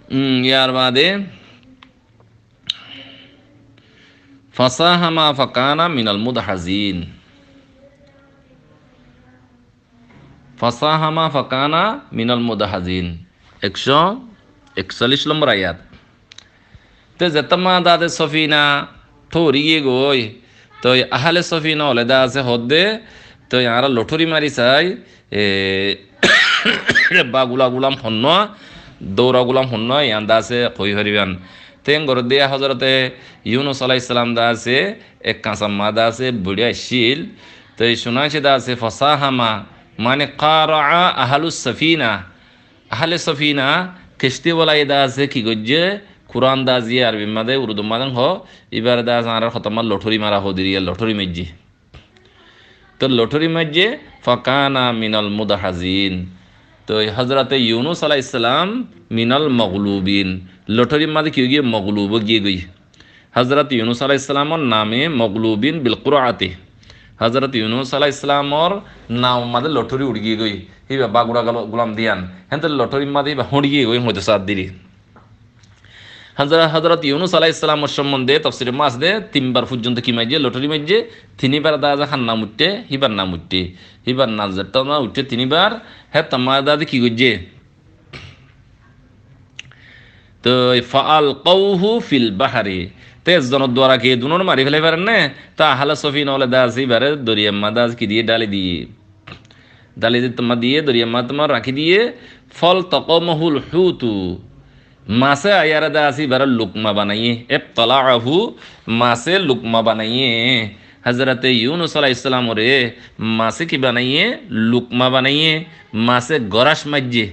ইয়ার বাদে ফাসাহামা ফাকানা মিনাল মুদহাজিন, ফাসাহামা ফাকানা মিনাল মুদহাজিন 141 নম্বর আয়াত। তো যেতামা দাদে সফিনা থরিয়ে গই তো আহলে সফিনা হলে দা আছে হদ্দে তো আর লঠরি মারি চাই বা গুলাম হন্য দৌড়া গুলাম হন্য ইয়ান দা আছে কই হরিবান তেন গর দিয়া হজরতে ইউনুস আলাইহিস সালাম দা আছে এক কাঁচাম্মা দা আছে বুড়িয়া শিল তো শোনাছে দা আছে ফাসাহামা মানে কারা আহলুস সফিনা, আহলে সফিনা কিস্তি বলা দা আছে কি গজ্জে কুরআন দা জিয়ে আরবি মাদে উর্দু মাদাং হ এবার দা আর খতমা লঠরি মারা হদিরিয়া লঠরি মেজি তো লঠরি মাঝে ফাকানা মিনাল মুদহাজিন। তো হজরতে ইউনুস আলাইহিস সালাম মিনাল মগলুবিন, লঠরি মাঝে কি গিয়ে মগলুব গিয়ে গই। হজরত ইউনুস আলাইহিস সালামর নামে মগলুবিন বিল কুরআতি, হজরত ইউনুস আলাইহিস সালামর নাম মাঝে লঠরি উড় গিয়ে গই হিবা বাগুড়া গুলাম দিয়ান হেন লঠরি মাঝে হুড় গিয়ে গই হইতে সাত দিরি। হজরত ইউনুস আলাইহিস সালামের সম্বন্ধে তাফসীরে মাসদে তিনবার পর্যন্ত কি মাইজে লটরি মাইজে তিনবার দাজা খান নাম উঠতে হিবার নাম উঠতে হিবার নাম যেটা না উঠতে তিনবার হ্যাঁ তামার দাদা কি গজ্জে তো ফাআল কাউহু ফিল বাহারি তেজ জনের দ্বারা কে দুনোর মারি ফেলে পারেন না তা হালা সফিন হলে দাজ এবারে দরিয়া মাদাজ কি দিয়ে ডালি দিয়ে ডালি দিয়ে তোমার দিয়ে দরিয়া মা তোমার রাখি দিয়ে ফল তকমহুল হুতু মাছে আয়ারা দা আসি বারা লুকমা বানাইয়ে এবতলাহু মাছে লুকমা বানাইয়ে হজরতে ইউনুস আলাইহিস সালাম রে মাছে কি বানাইয়ে লুকমা বানাইয়ে মাছে গরাস মাজ্জে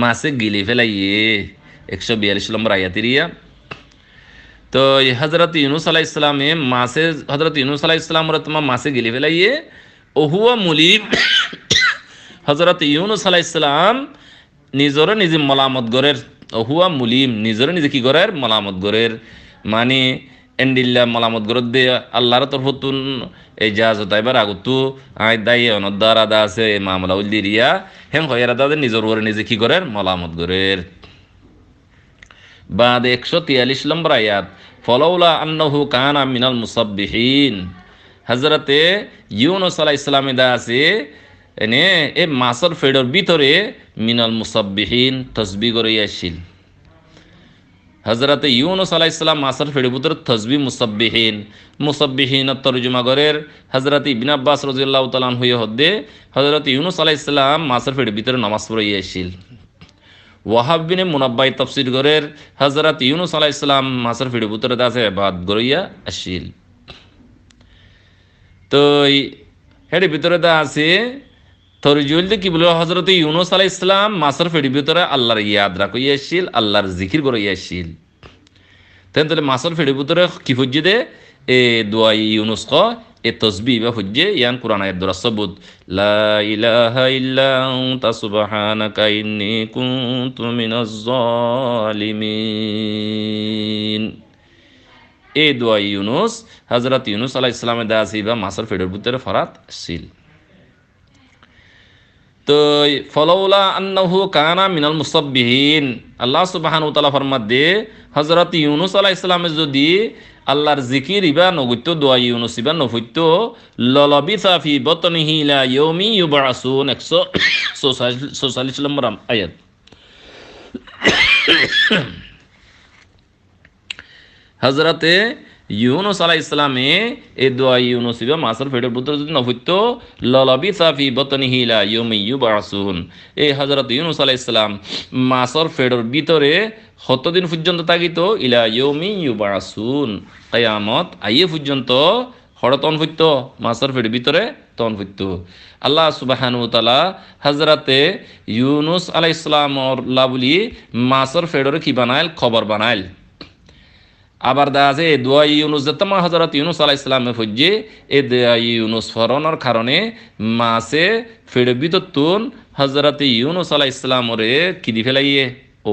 মাছে গিলি ফেলাইয়ে 142 নম্বর আয়াতিরিয়া। তো হজরত ইউনুস আলাইহিস সালামে মাছে হজরত ইউনুস আলাইহিস সালাম রে তোমার মাছে গিলি ফেলাইয়ে ওহুয়া মুলিম হজরত ইউনুস আলাইহিস সালাম নিজরে নিজে মলামত গরের হুয়া মুলিম নিজরে নিজে কি গরের মলামত গরের মানে এন্ডিল্লা মলামত গরত দে আল্লাহর তরফতুন এই জাহাজত এবার আগতু আই দাই অনদ্দার আদা আছে মামলা উল্লি রিয়া হেম হয়ার আদা নিজর ওরে নিজে কি গরের মলামত গরের। বাদ 143 নম্বর আয়াত ফলাউলা আন্নাহু কানা মিনাল মুসাব্বিহিন, হযরতে ইউনুস আলাইহিস সালাম দা আছে এনে এ মাসর ফেডর ভিতরে মিনাল মুসাব্বিহিন তসবিহ করে আসিল। হযরতে ইউনুস আলাইহিস সালাম মাসর ফেডর ভিতরে তসবিহ মুসাব্বিহিন মুসাব্বিহিন তরজমা করের হযরতে ইবনে আব্বাস রাদিয়াল্লাহু তাআলা আনহু হদ্দে হযরতে ইউনুস আলাইহিস সালাম মাসর ফেডর ভিতরে নামাজ পড়ে আসিল। ওয়াহাব বিন মুনাব্বাই তাফসীর করের হযরত ইউনুস আলাইহিস সালাম মাসর ফেডর ভিতরে দাসে ইবাদত করিয়া আসিল। তো হেডে ভিতরে দা আছে তরজুলতে কি বলে হযরত ইউনুস আলাইহিস সালাম মাসর ফেডি ভিতরে আল্লাহর ইয়াদ রাখিয়া আসিল আল্লাহর জিকির করিয়া আসিল। তাহলে মাসর ফেডি ভিতরে কি ফুজ্জে দে এ দোয়া ইউনুস ক এ তসবিহ বা ফুজ্জে ইয়ান কুরআন আয়াত দ্বারা সবুত লা ইলাহা ইল্লা আনতা সুবহানাকা ইন্নী কুনতু মিনাজ জালিমিন। এ দোয়া ইউনুস হযরত ইউনুস আলাইহিস সালামের দাসি বা মাসর ফেডের ভিতরে ফরাত আসিল। তো ফলাউলা আন্নাহু কানা মিনাল মুসাব্বিহিন আল্লাহ সুবহানাহু ওয়া তাআলা ফরমাত দে হযরত ইউনুস আলাইহিস সালামে যদি আল্লাহর জিকির ইবা নগত্য দোয়া ইউনুস ইবা নফত্য ললবিসা ফি বতনিহি লা ইয়াউমি ইউবআসুন 146 নম্বর আয়াত। হযরতে ইউনুস আলাইহিস সালামে এই দোয়া ইউনুস ইবা মাসর ফেডের ভিতরে যদি নফত্য ললবিসা ফি বতনিহি লা ইয়াউমি ইউবআসুন এই হযরত ইউনুস আলাইহিস সালাম মাসর ফেডের ভিতরে কতদিন পর্যন্ত থাকিত ইলা ইয়াউমি ইউবআসুন কিয়ামত আইয়ে পর্যন্ত হরতন হইত মাসর ফেডের ভিতরে তন হইত। আল্লাহ সুবহানাহু ওয়া তাআলা হযরতে ইউনুস আলাইহিস সালামর লাবলি মাসর ফেডের কি বানাইল খবর বানাইল। আবার দা আছে দোয়া ইউনুস যেতাম হযরত ইউনুস আলাইহিস সালামে ফজ্জে এ দোয়া ইউনুস ফরনের কারণে মাসে ফেডের ভিতর তুন হযরত ইউনুস আলাইহিস সালামরে কি দি ফেলাইয়ে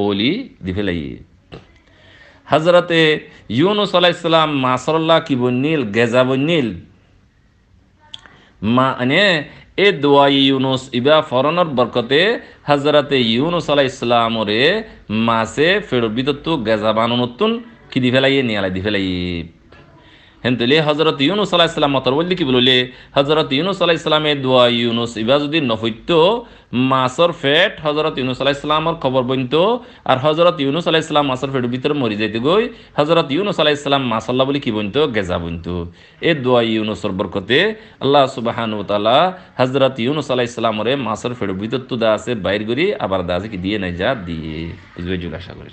ওলি দি ফেলাইয়ে। হযরতে ইউনুস আলাইহিস সালাম মাসরল্লাহ কি বন্নিল গেজা বন্নিল মানে এ দোয়া ইউনুস ইবা ফরনর বরকতে হজরতে ইউনুস আলাইহিস সালামরে মাসে ফেরত বিতত্তু গেজা বানুনতুন কি দি ফেলাই নিয়ালাই দি ফেলাই হেনতেলে হজরত ইউনুস আলাইহিস সালাম মতর বললি কি বললে হজরত ইউনুস আলাইহিস সালামের দোয়া ইউনুস ইবা যদি নফইত মাসর ফেট হজরত ইউনুস আলাইহিস সালামর খবর বইনত আর হজরত ইউনুস আলাইহিস সালাম মাসর ফেটের ভিতরে মরি যাইতে গই হজরত ইউনুস আলাইহিস সালাম মাসাল্লাহ বলি কি বইনত গেজা বইনত এ দোয়া ইউনুসর বরকতে আল্লাহ সুবহানাহু ওয়া তাআলা হজরত ইউনুস আলাইহিস সালামরে মাসর ফেটের ভিতর তো দা আছে বাইর করি আবার দা আছে কি দিয়ে নাই যা দিয়ে বুঝবে আশা করি।